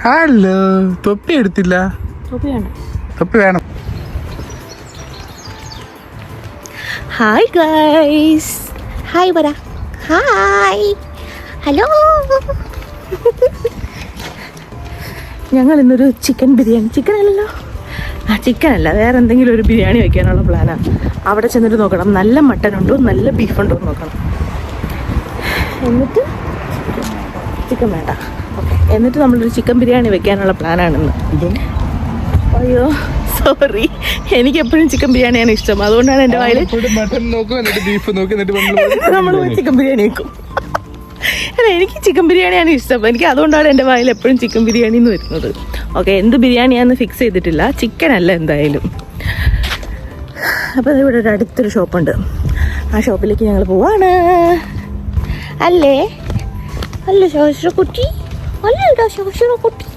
Hello, തൊപ്പി എടുത്തില്ല. തൊപ്പി വേണം. ഹായ് ഗൈസ്, ഹായ് പറ. Hi, hello. ഞങ്ങൾ ഇന്നൊരു ചിക്കൻ ബിരിയാണി, ചിക്കൻ അല്ലല്ലോ, ചിക്കൻ അല്ല, വേറെ എന്തെങ്കിലും ഒരു ബിരിയാണി വയ്ക്കാനുള്ള പ്ലാനാണ്. അവിടെ ചെന്നിട്ട് നോക്കണം നല്ല മട്ടൻ ഉണ്ടോ നല്ല ബീഫ് ഉണ്ടോ എന്ന് നോക്കണം. എന്നിട്ട് ചിക്കൻ വേണ്ട, ഓക്കെ. എന്നിട്ട് നമ്മളൊരു ചിക്കൻ ബിരിയാണി വെക്കാനുള്ള പ്ലാനാണിന്ന്. അയ്യോ സോറി, എനിക്ക് എപ്പോഴും ചിക്കൻ ബിരിയാണിയാണ് ഇഷ്ടം. അതുകൊണ്ടാണ് എൻ്റെ വായിൽ നമ്മൾ ചിക്കൻ ബിരിയാണി വെക്കും. അല്ല, എനിക്ക് ചിക്കൻ ബിരിയാണിയാണ് ഇഷ്ടം. എനിക്ക് അതുകൊണ്ടാണ് എൻ്റെ വായിൽ എപ്പോഴും ചിക്കൻ ബിരിയാണി എന്ന് വരുന്നത്. ഓക്കെ, എന്ത് ബിരിയാണിയാണെന്ന് ഫിക്സ് ചെയ്തിട്ടില്ല, ചിക്കൻ അല്ല എന്തായാലും. അപ്പോൾ ഇവിടെ ഒരു അടുത്തൊരു ഷോപ്പുണ്ട്, ആ ഷോപ്പിലേക്ക് ഞങ്ങൾ പോവാണ്. അല്ലേ അല്ലേ ശോശ്രക്കുട്ടി, അല്ലേടാ ശോശ്രക്കുട്ടി.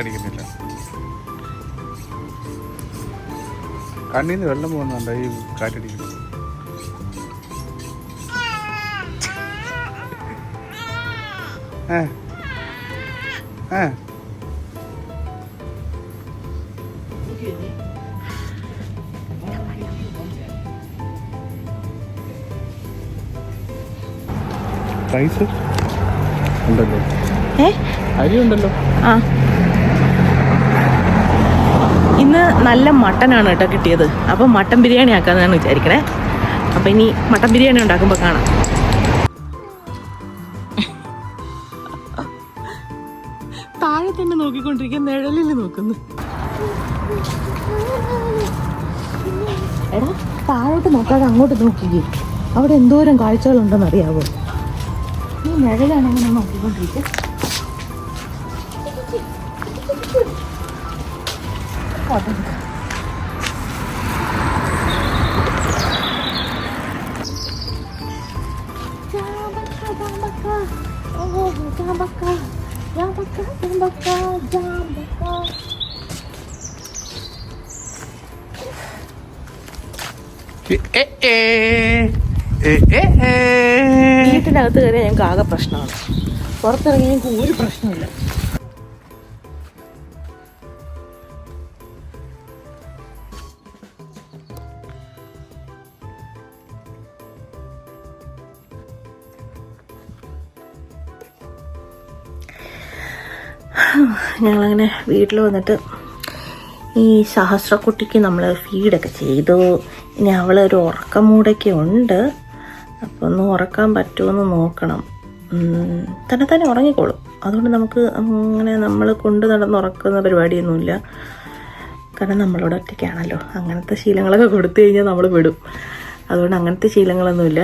അടിക്കുന്നില്ല, കണ്ണീന്ന് വെള്ളം പോകുന്നുണ്ടോ ഈ കാറ്റടിക്കുന്നു. റൈസ് ഉണ്ടല്ലോ, അരി ഉണ്ടല്ലോ. ആ, ഇന്ന് നല്ല മട്ടനാണ് കേട്ടോ കിട്ടിയത്. അപ്പം മട്ടൻ ബിരിയാണി ആക്കാമെന്നാണ് വിചാരിക്കണേ. അപ്പം ഇനി മട്ടൻ ബിരിയാണി ഉണ്ടാക്കുമ്പോൾ കാണാം. താഴെ തന്നെ നോക്കിക്കൊണ്ടിരിക്കുന്ന നിഴലിൽ നോക്കുന്നു. എടാ, താഴോട്ട് നോക്കാതെ അങ്ങോട്ട് നോക്കിക്കേ, അവിടെ എന്തോരം കാഴ്ചകളുണ്ടെന്ന് അറിയാവോ? ഈ നിഴലാണ് അങ്ങനെ നോക്കിക്കൊണ്ടിരിക്കുക. വീട്ടിനകത്ത് കയറിയാൽ ഞങ്ങൾക്ക് ആകെ പ്രശ്നമാണ്, പുറത്തിറങ്ങി ഞങ്ങൾക്ക് ഒരു പ്രശ്നമില്ല. ഞങ്ങളങ്ങനെ വീട്ടിൽ വന്നിട്ട് ഈ സഹസ്രക്കുട്ടിക്ക് നമ്മൾ ഫീഡൊക്കെ ചെയ്തു. ഇനി അവളൊരു ഉറക്കമൂടൊക്കെ ഉണ്ട്, അപ്പോൾ ഒന്ന് ഉറക്കാൻ പറ്റുമെന്ന് നോക്കണം. തന്നെ ഉറങ്ങിക്കോളും. അതുകൊണ്ട് നമുക്ക് അങ്ങനെ നമ്മൾ കൊണ്ട് നടന്ന് ഉറക്കുന്ന പരിപാടിയൊന്നുമില്ല. കാരണം നമ്മളോട് ഒറ്റയ്ക്കാണല്ലോ. അങ്ങനത്തെ ശീലങ്ങളൊക്കെ കൊടുത്തു കഴിഞ്ഞാൽ നമ്മൾ വിടും. അതുകൊണ്ട് അങ്ങനത്തെ ശീലങ്ങളൊന്നുമില്ല.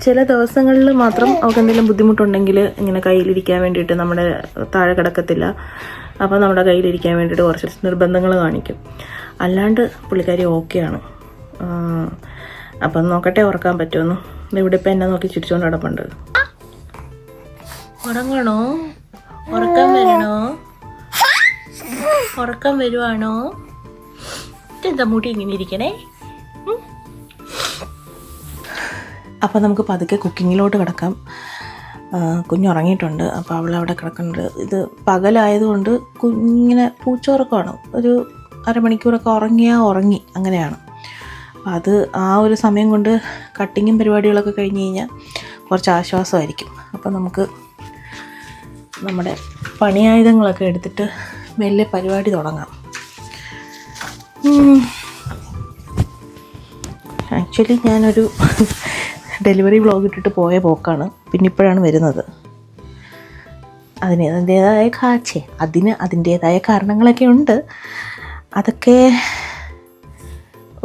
ചില ദിവസങ്ങളിൽ മാത്രം അവൾക്ക് എന്തെങ്കിലും ബുദ്ധിമുട്ടുണ്ടെങ്കിൽ ഇങ്ങനെ കയ്യിലിരിക്കാൻ വേണ്ടിയിട്ട് നമ്മുടെ താഴെ കിടക്കത്തില്ല. അപ്പോൾ നമ്മുടെ കയ്യിലിരിക്കാൻ വേണ്ടിയിട്ട് കുറച്ച് നിർബന്ധങ്ങൾ കാണിക്കും. അല്ലാണ്ട് പുള്ളിക്കാരി ഓക്കെയാണ്. അപ്പം നോക്കട്ടെ ഉറക്കാൻ പറ്റുമെന്ന്. ഇവിടെ ഇപ്പം എന്നെ നോക്കി ചിരിച്ചുകൊണ്ട് കിടപ്പുണ്ട്. ഉറങ്ങണോ? ഉറക്കം വരണോ? ഉറക്കം വരുവാണോ? ഇതെന്താ മുടി ഇങ്ങനെ ഇരിക്കണേ? അപ്പോൾ നമുക്ക് പതുക്കെ കുക്കിങ്ങിലോട്ട് കിടക്കാം. കുഞ്ഞുറങ്ങിയിട്ടുണ്ട്, അപ്പോൾ അവളവിടെ കിടക്കുന്നുണ്ട്. ഇത് പകലായതുകൊണ്ട് കുഞ്ഞിങ്ങനെ പൂച്ചോറക്കമാണ്. ഒരു അരമണിക്കൂറൊക്കെ ഉറങ്ങി അങ്ങനെയാണ്. അപ്പോൾ അത് ആ ഒരു സമയം കൊണ്ട് കട്ടിങ്ങും പരിപാടികളൊക്കെ കഴിഞ്ഞ് കഴിഞ്ഞാൽ കുറച്ച് ആശ്വാസമായിരിക്കും. അപ്പോൾ നമുക്ക് നമ്മുടെ പണിയായുധങ്ങളൊക്കെ എടുത്തിട്ട് മെല്ലെ പരിപാടി തുടങ്ങാം. ആക്ച്വലി ഞാനൊരു ഡെലിവറി വ്ളോഗ് ഇട്ടിട്ട് പോയ പോക്കാണ്, പിന്നെ ഇപ്പോഴാണ് വരുന്നത്. അതിൻ്റേതായ കാരണങ്ങളൊക്കെ ഉണ്ട്. അതൊക്കെ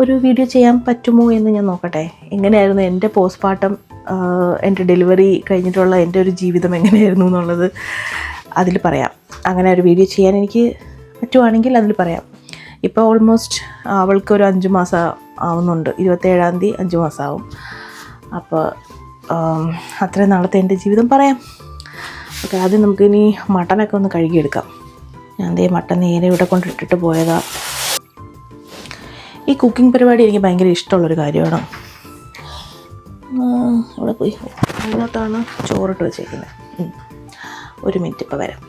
ഒരു വീഡിയോ ചെയ്യാൻ പറ്റുമോ എന്ന് ഞാൻ നോക്കട്ടെ. എങ്ങനെയായിരുന്നു എൻ്റെ പോസ്റ്റ്മോർട്ടം, എൻ്റെ ഡെലിവറി കഴിഞ്ഞിട്ടുള്ള എൻ്റെ ഒരു ജീവിതം എങ്ങനെയായിരുന്നു എന്നുള്ളത് അതിൽ പറയാം. അങ്ങനെ ഒരു വീഡിയോ ചെയ്യാൻ എനിക്ക് പറ്റുവാണെങ്കിൽ അതിൽ പറയാം. ഇപ്പോൾ ഓൾമോസ്റ്റ് അവൾക്ക് ഒരു 5 മാസം ആവുന്നുണ്ട്. 27-ാം തീയതി 5 മാസമാവും. അപ്പോൾ അത്രയും നാളത്തെ എൻ്റെ ജീവിതം പറയാം. ഓക്കെ, ആദ്യം നമുക്കിനി മട്ടനൊക്കെ ഒന്ന് കഴുകിയെടുക്കാം. ഞാൻ മട്ടൻ നേരെ ഇവിടെ കൊണ്ടിട്ടിട്ട് പോയതാ. ഈ കുക്കിംഗ് പരിപാടി എനിക്ക് ഭയങ്കര ഇഷ്ടമുള്ളൊരു കാര്യമാണ്. ഇവിടെ പോയി അതിനകത്താണ് ചോറിട്ട് വെച്ചേക്കുന്നത്. 1 മിനിറ്റ് ഇപ്പോൾ വരാം.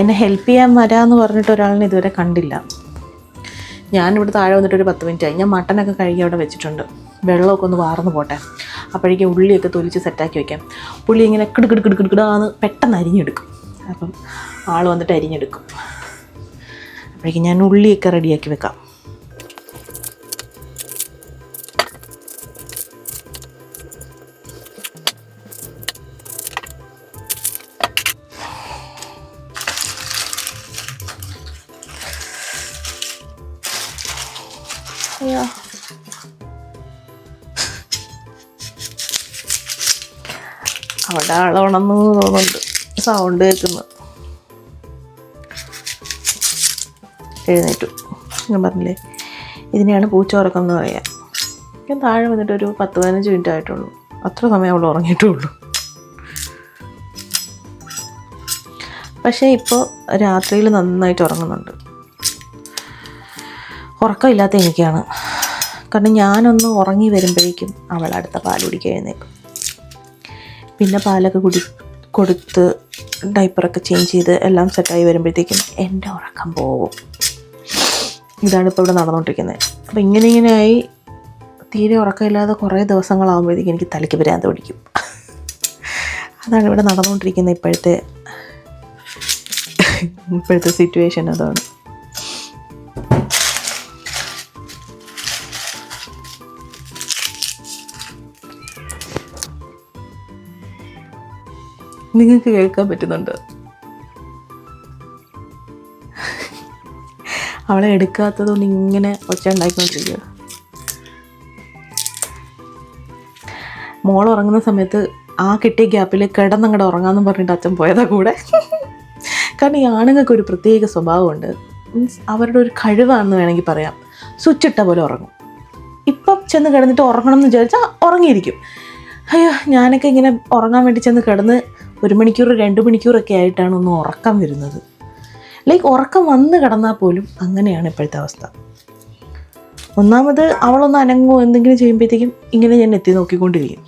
എന്നെ ഹെൽപ്പ് ചെയ്യാൻ വരാമെന്ന് പറഞ്ഞിട്ട് ഒരാളിനെ ഇതുവരെ കണ്ടില്ല. ഞാനിവിടെ താഴെ വന്നിട്ട് ഒരു 10 മിനിറ്റായി. ഞാൻ മട്ടനൊക്കെ കഴുകി അവിടെ വെച്ചിട്ടുണ്ട്. വെള്ളമൊക്കെ ഒന്ന് വാർന്ന് പോട്ടെ. അപ്പോഴേക്കും ഉള്ളിയൊക്കെ തൊലിച്ച് സെറ്റാക്കി വയ്ക്കാം. പുള്ളി ഇങ്ങനെ കിടുകിടുകിടുകിടാന്ന് പെട്ടെന്ന് അരിഞ്ഞെടുക്കും. അപ്പം ആൾ വന്നിട്ട് അരിഞ്ഞെടുക്കും. അപ്പോഴേക്കും ഞാൻ ഉള്ളിയൊക്കെ റെഡിയാക്കി വെക്കാം. അയ്യോ, അവിടെ ആളോണമെന്ന് തോന്നുന്നുണ്ട്. സൗണ്ട് കേൾക്കുന്നു. എഴുന്നേറ്റു. ഞാൻ പറഞ്ഞില്ലേ, ഇതിനെയാണ് പൂച്ചോറക്കം എന്ന് പറയാം. ഞാൻ താഴെ വന്നിട്ട് ഒരു 10-15 മിനിറ്റ് ആയിട്ടുള്ളൂ. അത്ര സമയം അവൾ ഉറങ്ങിയിട്ടുള്ളൂ. പക്ഷേ ഇപ്പോൾ രാത്രിയിൽ നന്നായിട്ട് ഉറങ്ങുന്നുണ്ട്. ഉറക്കമില്ലാത്ത എനിക്കാണ്. കാരണം ഞാനൊന്ന് ഉറങ്ങി വരുമ്പോഴേക്കും അവൾ അടുത്ത പാൽ കുടിക്കാൻ എഴുന്നേക്കും. പിന്നെ പാലൊക്കെ കൊടുത്ത് ഡൈപ്പറൊക്കെ ചേഞ്ച് ചെയ്ത് എല്ലാം സെറ്റായി വരുമ്പോഴത്തേക്കും എൻ്റെ ഉറക്കം പോകും. ഇതാണിപ്പോൾ ഇവിടെ നടന്നുകൊണ്ടിരിക്കുന്നത്. അപ്പോൾ ഇങ്ങനെയായി തീരെ ഉറക്കമില്ലാതെ കുറേ ദിവസങ്ങളാകുമ്പോഴത്തേക്കും എനിക്ക് തലയ്ക്ക് ഭ്രാന്ത് പിടിക്കും. അതാണ് ഇവിടെ നടന്നുകൊണ്ടിരിക്കുന്ന ഇപ്പോഴത്തെ സിറ്റുവേഷൻ. അതാണ്. നിങ്ങൾക്ക് കേൾക്കാൻ പറ്റുന്നുണ്ട്? അവളെ എടുക്കാത്തതുകൊണ്ട് ഇങ്ങനെ ഒച്ച ഉണ്ടാക്കിക്കൊണ്ടിരിക്കുക. മോൾ ഉറങ്ങുന്ന സമയത്ത് ആ കിട്ടിയ ഗ്യാപ്പിൽ കിടന്നങ്ങടെ ഉറങ്ങാമെന്ന് പറഞ്ഞിട്ട് അച്ഛൻ പോയതാ കൂടെ. കാരണം ഈ ആണുങ്ങൾക്ക് ഒരു പ്രത്യേക സ്വഭാവമുണ്ട്. മീൻസ് അവരുടെ ഒരു കഴിവാണെന്ന് വേണമെങ്കിൽ പറയാം. സ്വിച്ച് ഇട്ട പോലെ ഉറങ്ങും. ഇപ്പം ചെന്ന് കിടന്നിട്ട് ഉറങ്ങണം എന്ന് വിചാരിച്ചാൽ ഉറങ്ങിയിരിക്കും. അയ്യോ, ഞാനൊക്കെ ഇങ്ങനെ ഉറങ്ങാൻ വേണ്ടി ചെന്ന് കിടന്ന് 1 മണിക്കൂർ 2 മണിക്കൂറൊക്കെ ആയിട്ടാണ് ഒന്ന് ഉറക്കം വരുന്നത്. ലൈക്ക് ഉറക്കം വന്ന് കിടന്നാൽ പോലും അങ്ങനെയാണ് ഇപ്പോഴത്തെ അവസ്ഥ. ഒന്നാമത് അവളൊന്ന് അനങ്ങോ എന്തെങ്കിലും ചെയ്യുമ്പോഴത്തേക്കും ഇങ്ങനെ ഞാൻ എത്തി നോക്കിക്കൊണ്ടിരിക്കും.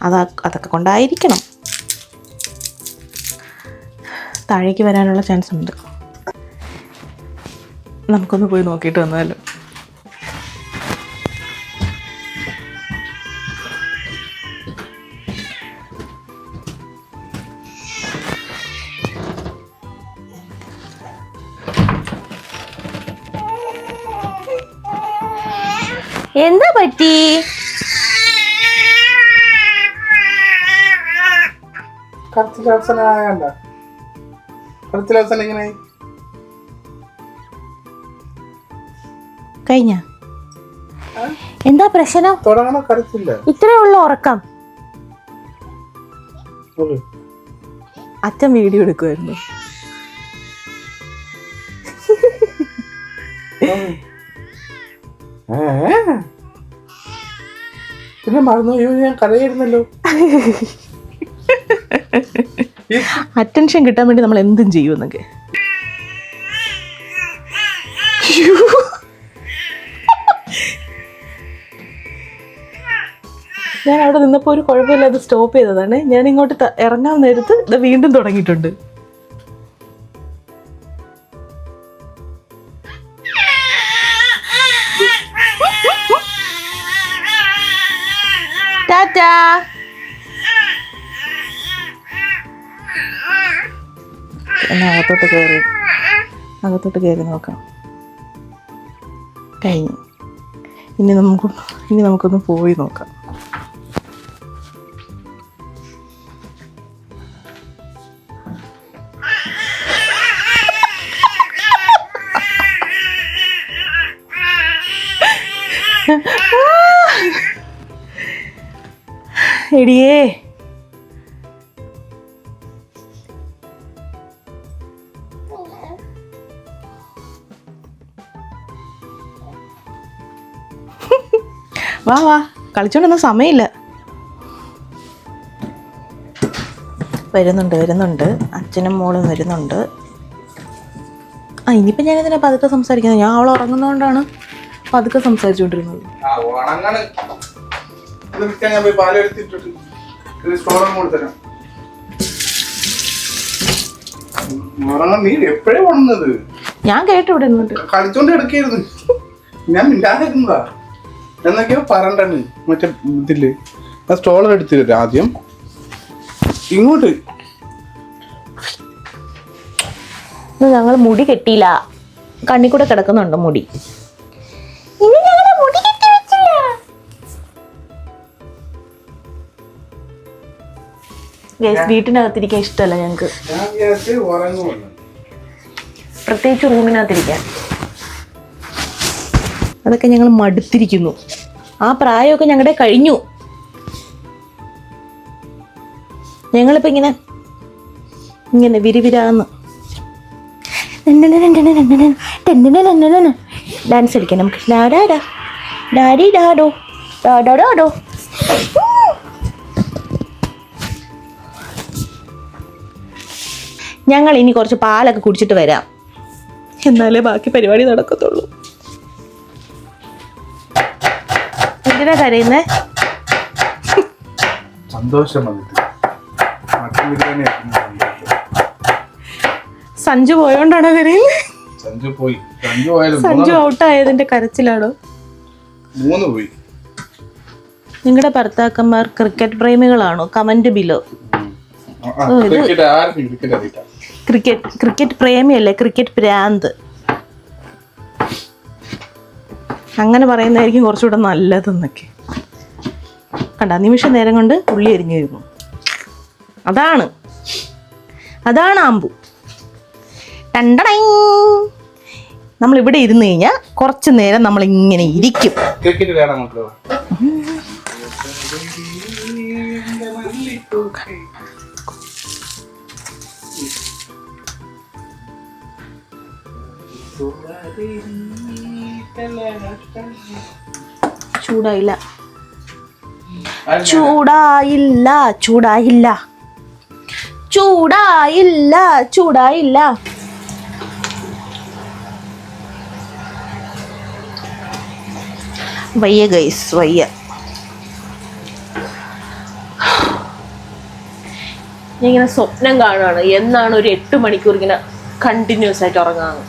അതൊക്കെ കൊണ്ടായിരിക്കണം താഴേക്ക് വരാനുള്ള ചാൻസ് ഉണ്ട്. നമുക്കൊന്ന് പോയി നോക്കിയിട്ട് വന്നാലോ. എന്താ പറ്റി? കഴിഞ്ഞ എന്താ പ്രശ്നം? ഇത്രേ ഉള്ള ഉറക്കം. അച്ഛൻ വീഡിയോ എടുക്കുമായിരുന്നു. പിന്നെ മറന്നു. ഞാൻ കരയായിരുന്നല്ലോ. അറ്റൻഷൻ കിട്ടാൻ വേണ്ടി നമ്മൾ എന്തും ചെയ്യുമെന്നൊക്കെ. ഞാൻ അവിടെ നിന്നപ്പോൾ ഒരു കുഴപ്പമില്ലാതെ സ്റ്റോപ്പ് ചെയ്തതാണ്. ഞാൻ ഇങ്ങോട്ട് ഇറങ്ങാൻ നേരത്ത് ഇത് വീണ്ടും തുടങ്ങിയിട്ടുണ്ട്. ടാറ്റാ. എന്നാ അകത്തോട്ട് കയറി നോക്കാം. കഴിഞ്ഞു. ഇനി നമുക്കൊന്ന് പോയി നോക്കാം. എടിയേ വാ വാ, കളിച്ചോണ്ടൊന്നും സമയമില്ല. വരുന്നുണ്ട് അച്ഛനും മോളും വരുന്നുണ്ട്. ഇനിയിപ്പോൾ ഞാൻ ഇതിനെ പതുക്കെ സംസാരിക്കുന്നത്, ഞാൻ അവൾ ഉറങ്ങുന്നതുകൊണ്ടാണ് പതുക്കെ സംസാരിച്ചുകൊണ്ടിരുന്നത്. ഞാൻ കേട്ടു ഇവിടെ കളിച്ചോണ്ട് എടുക്കരുത്, ഞാൻ മിണ്ടാതിരുന്നതാ എന്നൊക്കെയോ പറയണ്ടേ. മറ്റേ ഇതില് ആ സ്റ്റോളർ എടുത്തില്ല ആദ്യം ഇങ്ങോട്ട്. ഞങ്ങൾ മുടി കെട്ടിയില്ല, കണ്ണിക്കൂടെ കിടക്കുന്നുണ്ട് മുടി. വീട്ടിനകത്തിരിക്കാൻ ഇഷ്ടമല്ല ഞങ്ങക്ക്, പ്രത്യേകിച്ച് റൂമിനകത്തിരിക്കാൻ. അതൊക്കെ ഞങ്ങൾ മടുത്തിരിക്കുന്നു. ആ പ്രായമൊക്കെ ഞങ്ങളുടെ കഴിഞ്ഞു. ഞങ്ങളിപ്പോൾ ഇങ്ങനെ വിരിവിരാന്ന് ഡാൻസ് കളിക്കാം നമുക്ക്. ഡാഡാ ഡാഡി ഡാഡോ ഡാഡോ. ഞങ്ങൾ ഇനി കുറച്ച് പാലൊക്കെ കുടിച്ചിട്ട് വരാം, എന്നാലേ ബാക്കി പരിപാടി നടക്കത്തുള്ളൂ. എന്തിനാ കരയുന്നേ? സന്തോഷം. സഞ്ജു പോയോണ്ടാണോ കരയുന്നത്? സഞ്ജു ഔട്ടായതിന്റെ കരച്ചിലാണോ? നിങ്ങളുടെ ഭർത്താക്കന്മാർ ക്രിക്കറ്റ് പ്രേമികളാണോ? Comment below. ക്രിക്കറ്റ് പ്രേമിയല്ലേ, ക്രിക്കറ്റ് ഭ്രാന്ത്. അങ്ങനെ പറയുന്നതായിരിക്കും കുറച്ചുകൂടെ നല്ലതെന്നൊക്കെ. കണ്ട, നിമിഷ നേരം കൊണ്ട് ഉള്ളി എരിഞ്ഞു വരുന്നു. അതാണ് ആമ്പു. നമ്മളിവിടെ ഇരുന്ന് കഴിഞ്ഞാൽ കുറച്ച് നേരം നമ്മൾ ഇങ്ങനെ ഇരിക്കും. ചൂടായില്ല. വയ്യ ഗൈസ്, വയ്യ. ഞാൻ ഇങ്ങനെ സ്വപ്നം കാണുകയാണ്, എന്നാണ് ഒരു 8 മണിക്കൂർ ഇങ്ങനെ കണ്ടിന്യൂസ് ആയിട്ട് ഉറങ്ങാണ്.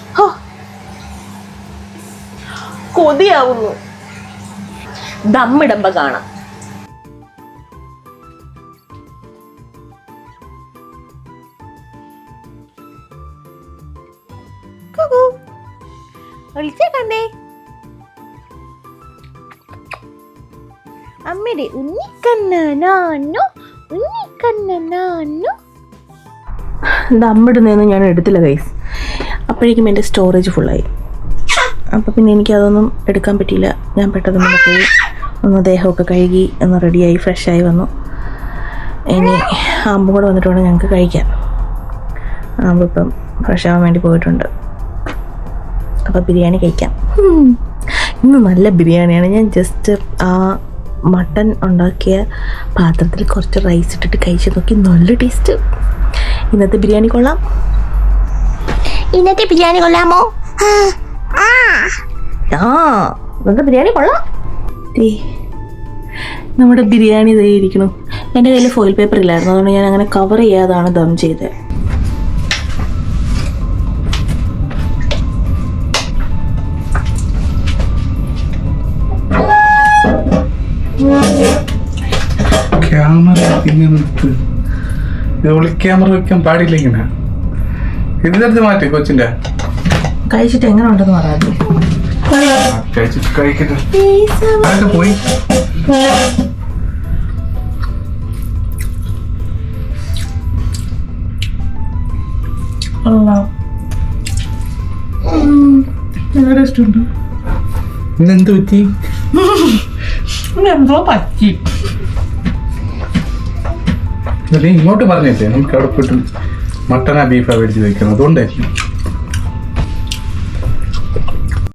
കൊതിയാവുന്നു. ദമ്മിടുമ്പോ കാണാം. കണ്ടേ അമ്മയുടെ ഉണ്ണിക്കണ്ണനാനോ. ദമ്മിടുന്നതൊന്നും ഞാൻ എടുത്തില്ല ഗൈസ്. അപ്പോഴേക്കും എൻ്റെ സ്റ്റോറേജ് ഫുള്ളായി. അപ്പോൾ പിന്നെ എനിക്കതൊന്നും എടുക്കാൻ പറ്റിയില്ല. ഞാൻ പെട്ടെന്ന് മുന്നേ പോയി ഒന്ന് ദേഹമൊക്കെ കഴുകി ഒന്ന് റെഡിയായി ഫ്രഷായി വന്നു. ഇനി ആമ്പും കൂടെ വന്നിട്ട് വേണം ഞങ്ങൾക്ക് കഴിക്കാൻ. ആമ്പിപ്പം ഫ്രഷാവാൻ വേണ്ടി പോയിട്ടുണ്ട്. അപ്പോൾ ബിരിയാണി കഴിക്കാം. ഇന്ന് നല്ല ബിരിയാണിയാണ്. ഞാൻ ജസ്റ്റ് ആ മട്ടൺ ഉണ്ടാക്കിയ പാത്രത്തിൽ കുറച്ച് റൈസ് ഇട്ടിട്ട് കഴിച്ച് നോക്കി. നല്ല ടേസ്റ്റ്. ഇന്നത്തെ ബിരിയാണി കൊള്ളാമോ? ഇന്നത്തെ ബിരിയാണി കൊള്ളാം. നമ്മുടെ ബിരിയാണി ഇതേ ഇരിക്കണം. എൻ്റെ കയ്യിൽ ഫോയിൽ പേപ്പർ ഇല്ലായിരുന്നു, അതുകൊണ്ട് ഞാൻ അങ്ങനെ കവർ ചെയ്യാതാണ് ദം ചെയ്തത്. ക്യാമറ ക്യാമറ വെക്കാൻ പാടില്ല. ഇങ്ങനെ ഇതിലെടുത്ത് മാറ്റി കൊച്ചിന്റെ. കഴിച്ചിട്ട് എങ്ങനെ ഉണ്ടെന്ന് പറയാതെ കഴിക്കട്ടെ പോയി. ഇന്നെന്ത് പറ്റി? എന്തോ പറ്റി. നീ ഇങ്ങോട്ട് പറഞ്ഞില്ലേ നമുക്ക് അവിടെ പോയിട്ട് മട്ടനാ ബീഫാ മേടിച്ച് വെക്കണം, അതുകൊണ്ടായിരിക്കും.